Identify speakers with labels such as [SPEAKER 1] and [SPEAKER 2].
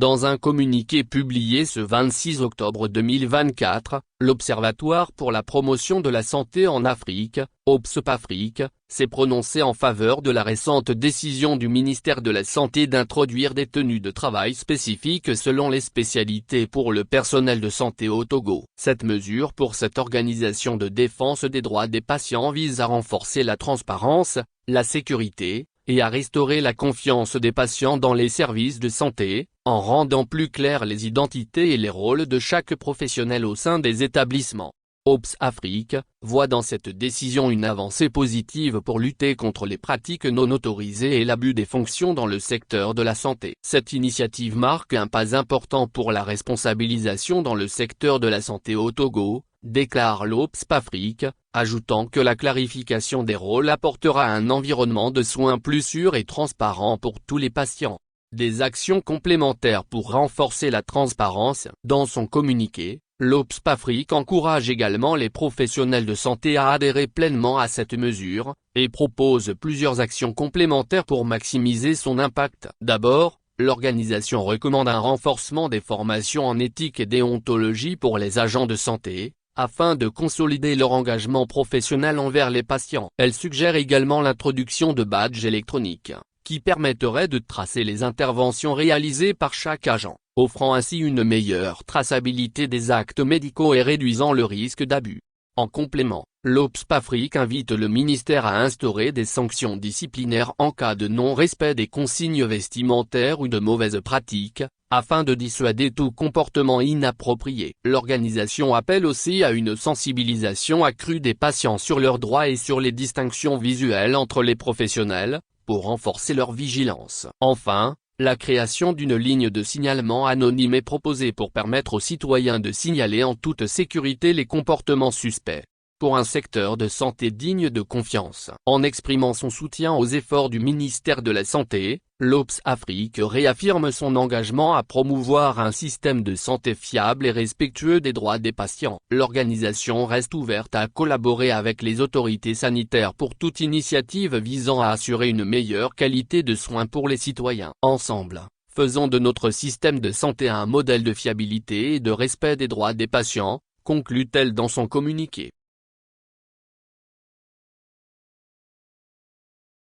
[SPEAKER 1] Dans un communiqué publié ce 26 octobre 2024, l'Observatoire pour la promotion de la santé en Afrique, OPSP-Afrique, s'est prononcé en faveur de la récente décision du ministère de la Santé d'introduire des tenues de travail spécifiques selon les spécialités pour le personnel de santé au Togo. Cette mesure pour cette organisation de défense des droits des patients vise à renforcer la transparence, la sécurité, et à restaurer la confiance des patients dans les services de santé, en rendant plus clairs les identités et les rôles de chaque professionnel au sein des établissements. OPS-Afrique voit dans cette décision une avancée positive pour lutter contre les pratiques non autorisées et l'abus des fonctions dans le secteur de la santé. Cette initiative marque un pas important pour la responsabilisation dans le secteur de la santé au Togo, déclare l'OPS-Afrique, ajoutant que la clarification des rôles apportera un environnement de soins plus sûr et transparent pour tous les patients. Des actions complémentaires pour renforcer la transparence. Dans son communiqué, l'OPS-Afrique encourage également les professionnels de santé à adhérer pleinement à cette mesure, et propose plusieurs actions complémentaires pour maximiser son impact. D'abord, l'organisation recommande un renforcement des formations en éthique et déontologie pour les agents de santé, afin de consolider leur engagement professionnel envers les patients. Elle suggère également l'introduction de badges électroniques, qui permettraient de tracer les interventions réalisées par chaque agent, offrant ainsi une meilleure traçabilité des actes médicaux et réduisant le risque d'abus. En complément, l'OPS-Afrique invite le ministère à instaurer des sanctions disciplinaires en cas de non-respect des consignes vestimentaires ou de mauvaises pratiques, afin de dissuader tout comportement inapproprié. L'organisation appelle aussi à une sensibilisation accrue des patients sur leurs droits et sur les distinctions visuelles entre les professionnels, pour renforcer leur vigilance. Enfin, la création d'une ligne de signalement anonyme est proposée pour permettre aux citoyens de signaler en toute sécurité les comportements suspects, pour un secteur de santé digne de confiance. En exprimant son soutien aux efforts du ministère de la Santé, l'OPS-Afrique réaffirme son engagement à promouvoir un système de santé fiable et respectueux des droits des patients. L'organisation reste ouverte à collaborer avec les autorités sanitaires pour toute initiative visant à assurer une meilleure qualité de soins pour les citoyens. Ensemble, faisons de notre système de santé un modèle de fiabilité et de respect des droits des patients, conclut-elle dans son communiqué.